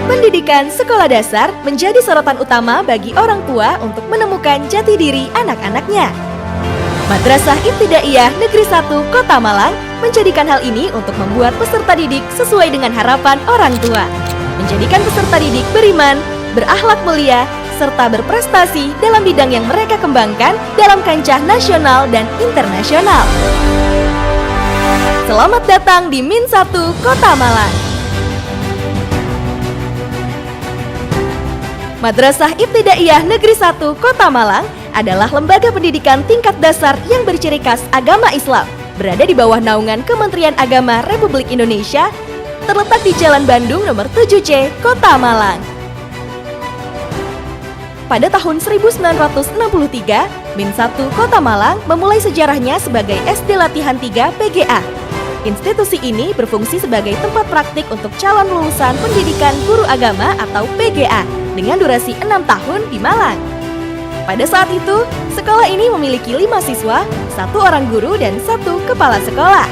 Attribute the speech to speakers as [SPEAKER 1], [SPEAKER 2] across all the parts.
[SPEAKER 1] Pendidikan sekolah dasar menjadi sorotan utama bagi orang tua untuk menemukan jati diri anak-anaknya. Madrasah Ibtidaiyah Negeri 1 Kota Malang menjadikan hal ini untuk membuat peserta didik sesuai dengan harapan orang tua. Menjadikan peserta didik beriman, berakhlak mulia, serta berprestasi dalam bidang yang mereka kembangkan dalam kancah nasional dan internasional. Selamat datang di Min 1 Kota Malang. Madrasah Ibtidaiyah Negeri 1 Kota Malang adalah lembaga pendidikan tingkat dasar yang berciri khas agama Islam, berada di bawah naungan Kementerian Agama Republik Indonesia, terletak di Jalan Bandung nomor 7C, Kota Malang. Pada tahun 1963, Min 1 Kota Malang memulai sejarahnya sebagai SD Latihan 3 PGA. Institusi ini berfungsi sebagai tempat praktik untuk calon lulusan pendidikan guru agama atau PGA dengan durasi 6 tahun di Malang. Pada saat itu, sekolah ini memiliki 5 siswa, 1 orang guru dan 1 kepala sekolah.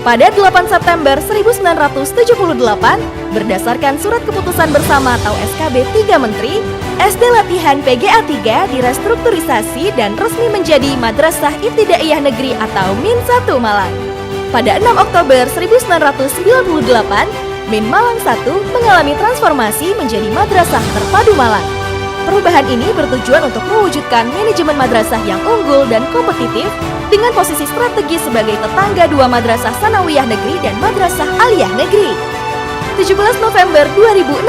[SPEAKER 1] Pada 8 September 1978, berdasarkan Surat Keputusan Bersama atau SKB 3 Menteri, SD Latihan PGA 3 direstrukturisasi dan resmi menjadi Madrasah Ibtidaiyah Negeri atau Min 1 Malang. Pada 6 Oktober 1998, Min Malang 1 mengalami transformasi menjadi Madrasah Terpadu Malang. Perubahan ini bertujuan untuk mewujudkan manajemen madrasah yang unggul dan kompetitif dengan posisi strategis sebagai tetangga 2 Madrasah Sanawiyah Negeri dan Madrasah Aliyah Negeri. 17 November 2016,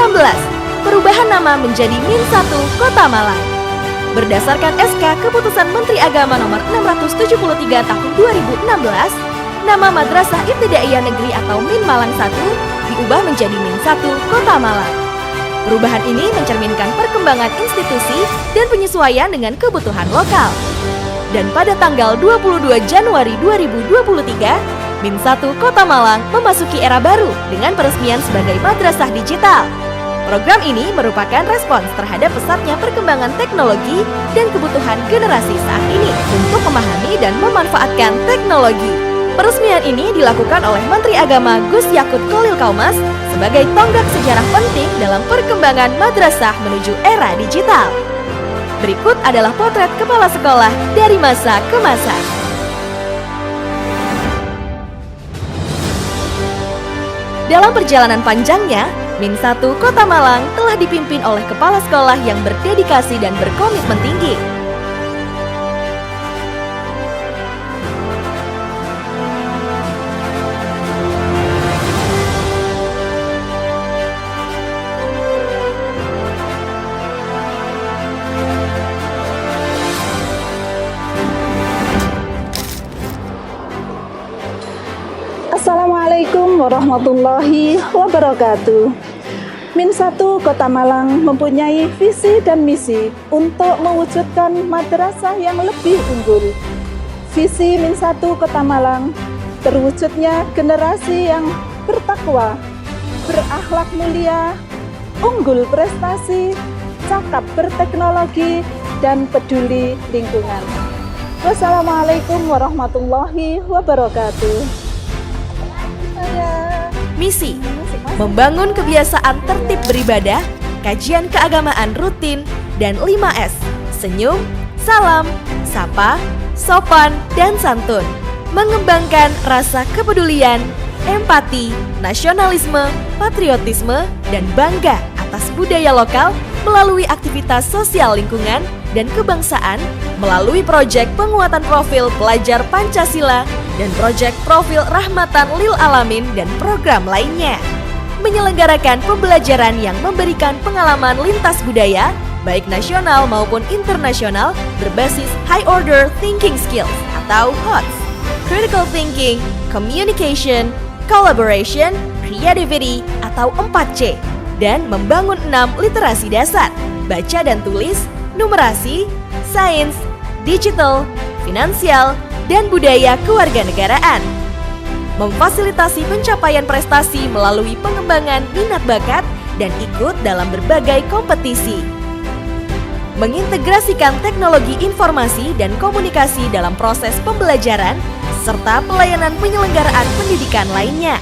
[SPEAKER 1] perubahan nama menjadi Min 1 Kota Malang. Berdasarkan SK Keputusan Menteri Agama Nomor 673 Tahun 2016, nama Madrasah Ibtidaiyah Negeri atau Min Malang 1 diubah menjadi Min 1 Kota Malang. Perubahan ini mencerminkan perkembangan institusi dan penyesuaian dengan kebutuhan lokal. Dan pada tanggal 22 Januari 2023, Min 1 Kota Malang memasuki era baru dengan peresmian sebagai madrasah digital. Program ini merupakan respons terhadap pesatnya perkembangan teknologi dan kebutuhan generasi saat ini untuk memahami dan memanfaatkan teknologi. Peresmian ini dilakukan oleh Menteri Agama Gus Yakut Khalil Kaumas sebagai tonggak sejarah penting dalam perkembangan madrasah menuju era digital. Berikut adalah potret kepala sekolah dari masa ke masa. Dalam perjalanan panjangnya, Min 1 Kota Malang telah dipimpin oleh kepala sekolah yang berdedikasi dan berkomitmen tinggi.
[SPEAKER 2] Assalamualaikum warahmatullahi wabarakatuh. Min 1 Kota Malang mempunyai visi dan misi untuk mewujudkan madrasah yang lebih unggul. Visi Min 1 Kota Malang terwujudnya generasi yang bertakwa, berakhlak mulia, unggul prestasi, cakap berteknologi, dan peduli lingkungan. Wassalamualaikum warahmatullahi wabarakatuh.
[SPEAKER 1] Misi: membangun kebiasaan tertib beribadah, kajian keagamaan rutin, dan 5S: senyum, salam, sapa, sopan, dan santun. Mengembangkan rasa kepedulian, empati, nasionalisme, patriotisme, dan bangga atas budaya lokal melalui aktivitas sosial lingkungan dan kebangsaan melalui proyek penguatan profil pelajar Pancasila dan proyek profil Rahmatan Lil Alamin dan program lainnya. Menyelenggarakan pembelajaran yang memberikan pengalaman lintas budaya, baik nasional maupun internasional berbasis High Order Thinking Skills atau HOTS, Critical Thinking, Communication, Collaboration, Creativity atau 4C, dan membangun 6 literasi dasar, baca dan tulis, numerasi, sains, digital, finansial, dan budaya kewarganegaraan. Memfasilitasi pencapaian prestasi melalui pengembangan minat bakat dan ikut dalam berbagai kompetisi. Mengintegrasikan teknologi informasi dan komunikasi dalam proses pembelajaran serta pelayanan penyelenggaraan pendidikan lainnya.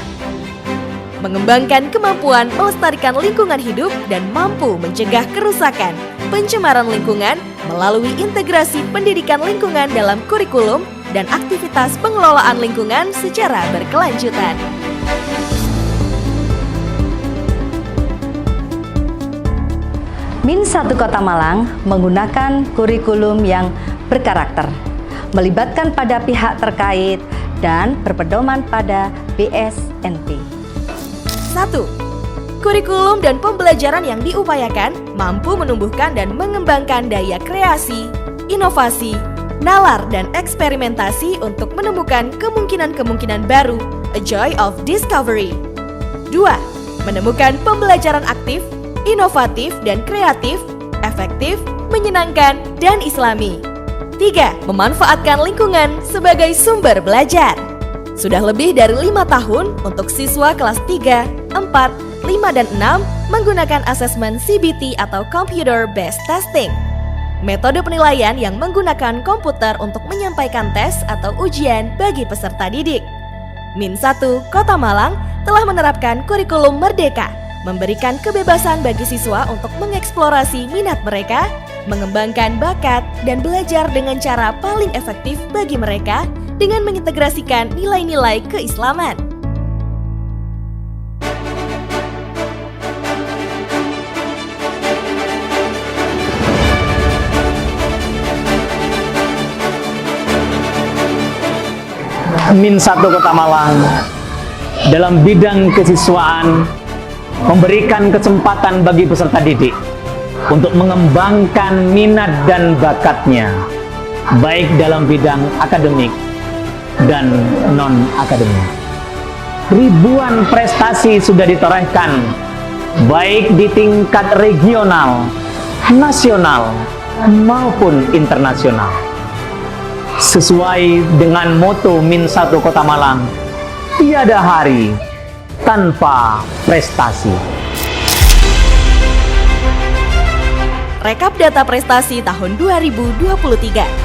[SPEAKER 1] mengembangkan kemampuan melestarikan lingkungan hidup dan mampu mencegah kerusakan, pencemaran lingkungan melalui integrasi pendidikan lingkungan dalam kurikulum dan aktivitas pengelolaan lingkungan secara berkelanjutan.
[SPEAKER 3] Min 1 Kota Malang menggunakan kurikulum yang berkarakter, melibatkan pada pihak terkait dan berpedoman pada BSNP.
[SPEAKER 1] 1. Kurikulum dan pembelajaran yang diupayakan mampu menumbuhkan dan mengembangkan daya kreasi, inovasi, nalar dan eksperimentasi untuk menemukan kemungkinan-kemungkinan baru, a joy of discovery. 2. Menemukan pembelajaran aktif, inovatif dan kreatif, efektif, menyenangkan, dan islami. 3. Memanfaatkan lingkungan sebagai sumber belajar. Sudah lebih dari 5 tahun untuk siswa kelas 3, 4, 5, dan 6 menggunakan asesmen CBT atau Computer Based Testing. Metode penilaian yang menggunakan komputer untuk menyampaikan tes atau ujian bagi peserta didik. Min 1 Kota Malang telah menerapkan kurikulum merdeka, memberikan kebebasan bagi siswa untuk mengeksplorasi minat mereka, mengembangkan bakat, dan belajar dengan cara paling efektif bagi mereka dengan mengintegrasikan nilai-nilai keislaman.
[SPEAKER 4] Min 1 Kota Malang dalam bidang kesiswaan memberikan kesempatan bagi peserta didik untuk mengembangkan minat dan bakatnya, baik dalam bidang akademik dan non-akademik. Ribuan prestasi sudah ditorehkan, baik di tingkat regional, nasional, maupun internasional. Sesuai dengan moto Min 1 Kota Malang, tiada hari tanpa prestasi.
[SPEAKER 1] Rekap data prestasi tahun 2023.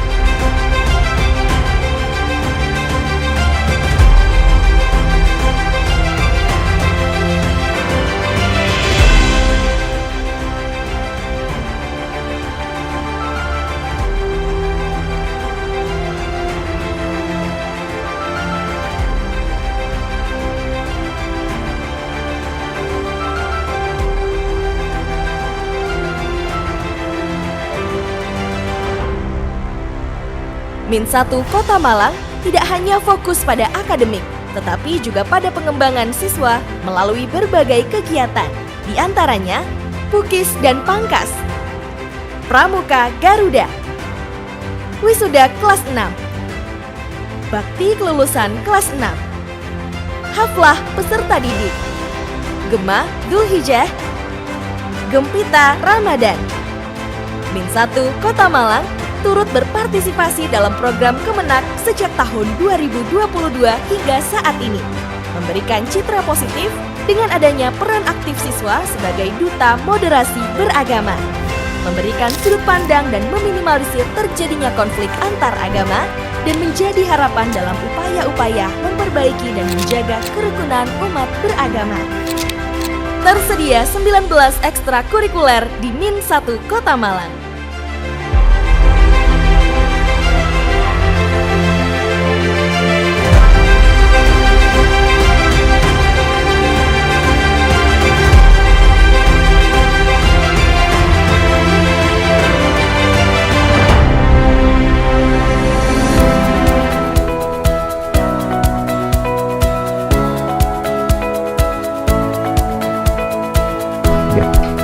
[SPEAKER 1] Min 1 Kota Malang tidak hanya fokus pada akademik, tetapi juga pada pengembangan siswa melalui berbagai kegiatan, di antaranya Pukis dan Pangkas, Pramuka Garuda, Wisuda kelas 6, Bakti Kelulusan kelas 6, Haflah Peserta Didik, Gema Dzulhijjah, Gempita Ramadan. Min 1 Kota Malang turut berpartisipasi dalam program Kemenak sejak tahun 2022 hingga saat ini, memberikan citra positif dengan adanya peran aktif siswa sebagai duta moderasi beragama, memberikan sudut pandang dan meminimalisir terjadinya konflik antar agama, dan menjadi harapan dalam upaya-upaya memperbaiki dan menjaga kerukunan umat beragama. Tersedia 19 ekstrakurikuler di Min 1 Kota Malang.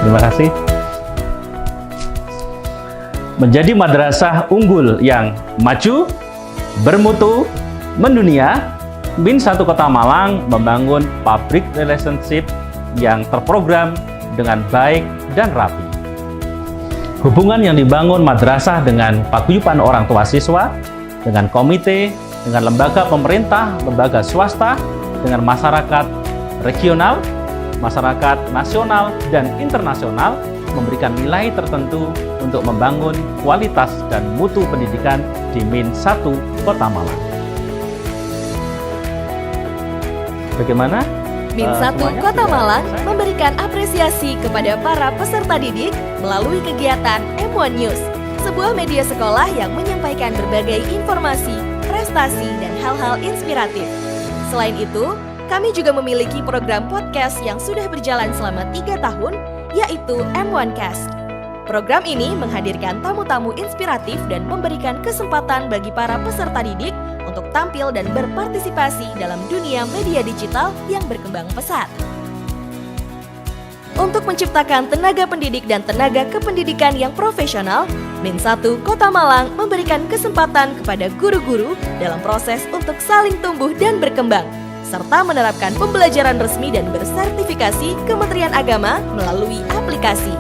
[SPEAKER 4] Terima kasih. Menjadi madrasah unggul yang maju, bermutu, mendunia, Min 1 Kota Malang membangun public relationship yang terprogram dengan baik dan rapi. Hubungan yang dibangun madrasah dengan paguyuban orang tua siswa, dengan komite, dengan lembaga pemerintah, lembaga swasta, dengan masyarakat regional, masyarakat nasional dan internasional memberikan nilai tertentu untuk membangun kualitas dan mutu pendidikan di Min 1 Kota Malang. Bagaimana
[SPEAKER 1] Min 1
[SPEAKER 4] semuanya
[SPEAKER 1] Kota
[SPEAKER 4] sudah
[SPEAKER 1] Malang
[SPEAKER 4] selesai.
[SPEAKER 1] memberikan apresiasi kepada para peserta didik melalui kegiatan M1 News, sebuah media sekolah yang menyampaikan berbagai informasi, prestasi, dan hal-hal inspiratif. Selain itu, kami juga memiliki program podcast yang sudah berjalan selama 3 tahun, yaitu M1 Cast. Program ini menghadirkan tamu-tamu inspiratif dan memberikan kesempatan bagi para peserta didik untuk tampil dan berpartisipasi dalam dunia media digital yang berkembang pesat. Untuk menciptakan tenaga pendidik dan tenaga kependidikan yang profesional, Min 1 Kota Malang memberikan kesempatan kepada guru-guru dalam proses untuk saling tumbuh dan berkembang, serta menerapkan pembelajaran resmi dan bersertifikasi Kementerian Agama melalui aplikasi.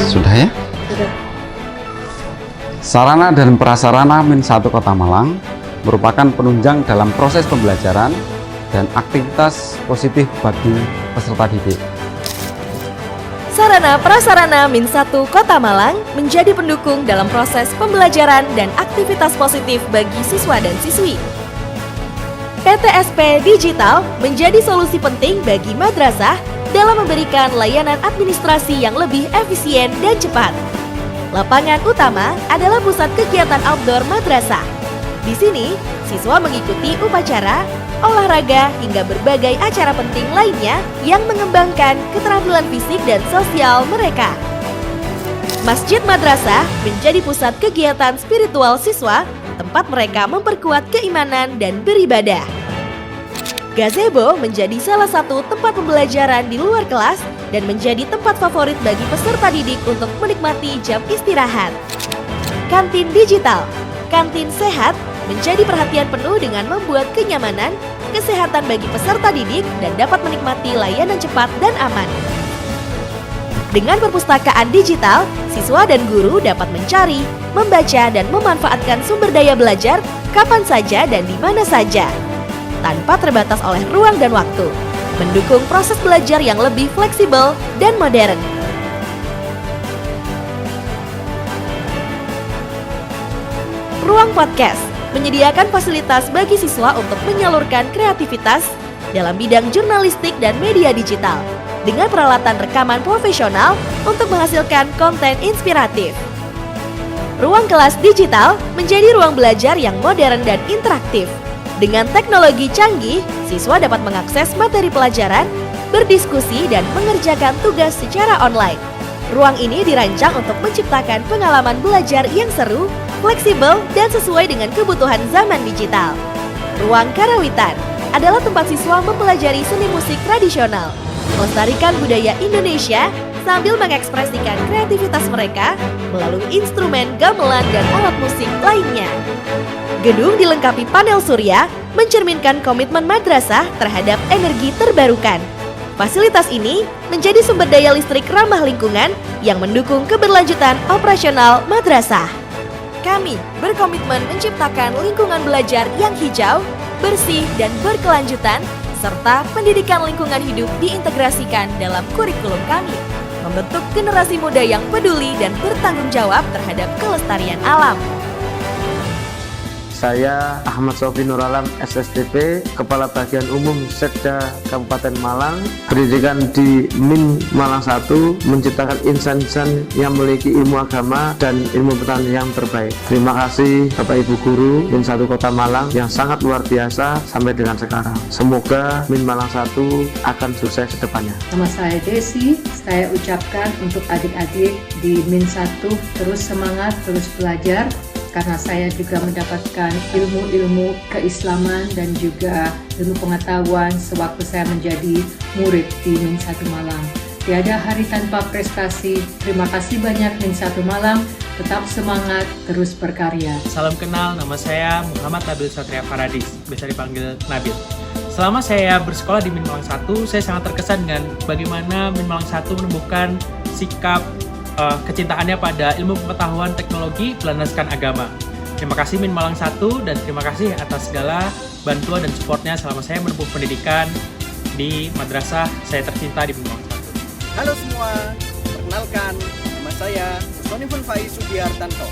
[SPEAKER 5] Sudah ya?
[SPEAKER 2] Sudah.
[SPEAKER 5] Sarana dan prasarana Min 1 Kota Malang merupakan penunjang dalam proses pembelajaran dan aktivitas positif bagi peserta didik.
[SPEAKER 1] Sarana prasarana Min 1 Kota Malang menjadi pendukung dalam proses pembelajaran dan aktivitas positif bagi siswa dan siswi. PTSP Digital menjadi solusi penting bagi madrasah dalam memberikan layanan administrasi yang lebih efisien dan cepat. Lapangan utama adalah pusat kegiatan outdoor madrasah. Di sini, siswa mengikuti upacara, olahraga, hingga berbagai acara penting lainnya yang mengembangkan keterampilan fisik dan sosial mereka. Masjid madrasah menjadi pusat kegiatan spiritual siswa, tempat mereka memperkuat keimanan dan beribadah. Gazebo menjadi salah satu tempat pembelajaran di luar kelas dan menjadi tempat favorit bagi peserta didik untuk menikmati jam istirahat. Kantin digital, kantin sehat menjadi perhatian penuh dengan membuat kenyamanan, kesehatan bagi peserta didik dan dapat menikmati layanan cepat dan aman. Dengan perpustakaan digital, siswa dan guru dapat mencari, membaca, dan memanfaatkan sumber daya belajar kapan saja dan di mana saja, tanpa terbatas oleh ruang dan waktu, mendukung proses belajar yang lebih fleksibel dan modern. Ruang podcast menyediakan fasilitas bagi siswa untuk menyalurkan kreativitas dalam bidang jurnalistik dan media digital dengan peralatan rekaman profesional untuk menghasilkan konten inspiratif. Ruang kelas digital menjadi ruang belajar yang modern dan interaktif. Dengan teknologi canggih, siswa dapat mengakses materi pelajaran, berdiskusi, dan mengerjakan tugas secara online. Ruang ini dirancang untuk menciptakan pengalaman belajar yang seru, fleksibel, dan sesuai dengan kebutuhan zaman digital. Ruang karawitan adalah tempat siswa mempelajari seni musik tradisional, melestarikan budaya Indonesia, sambil mengekspresikan kreativitas mereka melalui instrumen, gamelan, dan alat musik lainnya. Gedung dilengkapi panel surya, mencerminkan komitmen madrasah terhadap energi terbarukan. Fasilitas ini menjadi sumber daya listrik ramah lingkungan yang mendukung keberlanjutan operasional madrasah. Kami berkomitmen menciptakan lingkungan belajar yang hijau, bersih, dan berkelanjutan, serta pendidikan lingkungan hidup diintegrasikan dalam kurikulum kami, membentuk generasi muda yang peduli dan bertanggung jawab terhadap kelestarian alam.
[SPEAKER 6] Saya Ahmad Sofi Nuralam, SSTP, Kepala Bagian Umum Setda Kabupaten Malang, pendidikan di Min Malang 1, menciptakan insan-insan yang memiliki ilmu agama dan ilmu pertanian yang terbaik. Terima kasih Bapak Ibu Guru Min 1 Kota Malang yang sangat luar biasa sampai dengan sekarang. Semoga Min Malang 1 akan sukses ke depannya.
[SPEAKER 7] Nama saya Desi, saya ucapkan untuk adik-adik di Min 1 terus semangat, terus belajar, karena saya juga mendapatkan ilmu-ilmu keislaman dan juga ilmu pengetahuan sewaktu saya menjadi murid di Min 1 Malang. Tiada hari tanpa prestasi. Terima kasih banyak Min 1 Malang, tetap semangat, terus berkarya.
[SPEAKER 8] Salam kenal, nama saya Muhammad Nabil Satria Faradis, biasa dipanggil Nabil. Selama saya bersekolah di Min Malang 1, saya sangat terkesan dengan bagaimana Min Malang 1 menumbuhkan sikap kecintaannya pada ilmu pengetahuan teknologi berlandaskan agama. Terima kasih Min Malang 1 dan terima kasih atas segala bantuan dan supportnya selama saya menempuh pendidikan di madrasah saya tercinta di Min Malang 1.
[SPEAKER 9] Halo semua, perkenalkan nama saya Sonifun Faiz Subiartanto.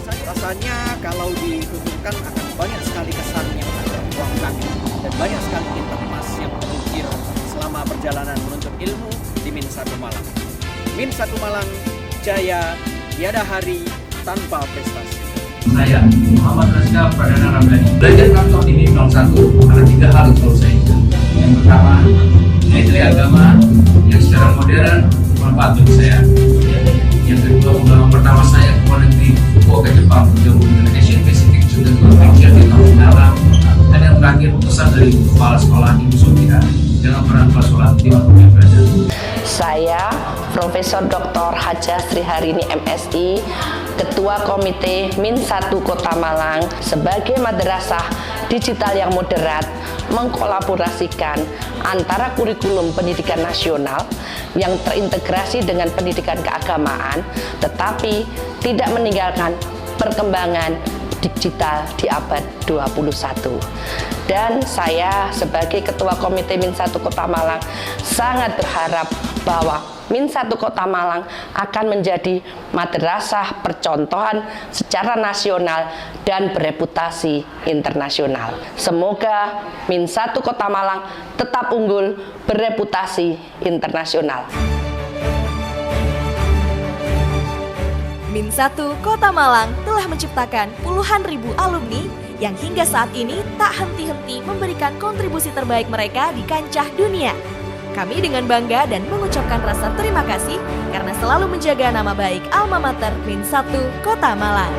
[SPEAKER 9] Rasanya kalau dituturkan akan banyak sekali kesan yang akan tertuangkan dan banyak sekali tinta emas yang terukir selama perjalanan menuntut ilmu di Min 1 Malang. Min 1 Malang jaya, tiada hari tanpa prestasi.
[SPEAKER 10] Saya Muhammad Raska Pradana Ramdhani. Belajar kantor di Min Malang 1 ada 3 hal yang selalu saya ingat. Yang pertama, nilai agama yang secara modern bermanfaat bagi saya. Yang kedua, pengalaman pertama saya ke luar negeri, Fukuoka Jepang, bergabung dengan Asian Pacific Student Convention di tahun mendatang. Dan yang terakhir, pesan dari kepala sekolah Ibu Sofia, jangan pernah kepala sekolah tidak punya belajar.
[SPEAKER 11] Saya Profesor Dr. Haja Sriharini MSI, Ketua Komite Min 1 Kota Malang, sebagai madrasah digital yang moderat, mengkolaborasikan antara kurikulum pendidikan nasional yang terintegrasi dengan pendidikan keagamaan, tetapi tidak meninggalkan perkembangan digital di abad 21. Dan saya sebagai Ketua Komite Min 1 Kota Malang sangat berharap bahwa Min 1 Kota Malang akan menjadi madrasah percontohan secara nasional dan bereputasi internasional. Semoga Min 1 Kota Malang tetap unggul, bereputasi internasional.
[SPEAKER 1] Min 1 Kota Malang telah menciptakan puluhan ribu alumni yang hingga saat ini tak henti-henti memberikan kontribusi terbaik mereka di kancah dunia. Kami dengan bangga dan mengucapkan rasa terima kasih karena selalu menjaga nama baik Alma Mater Min 1 Kota Malang.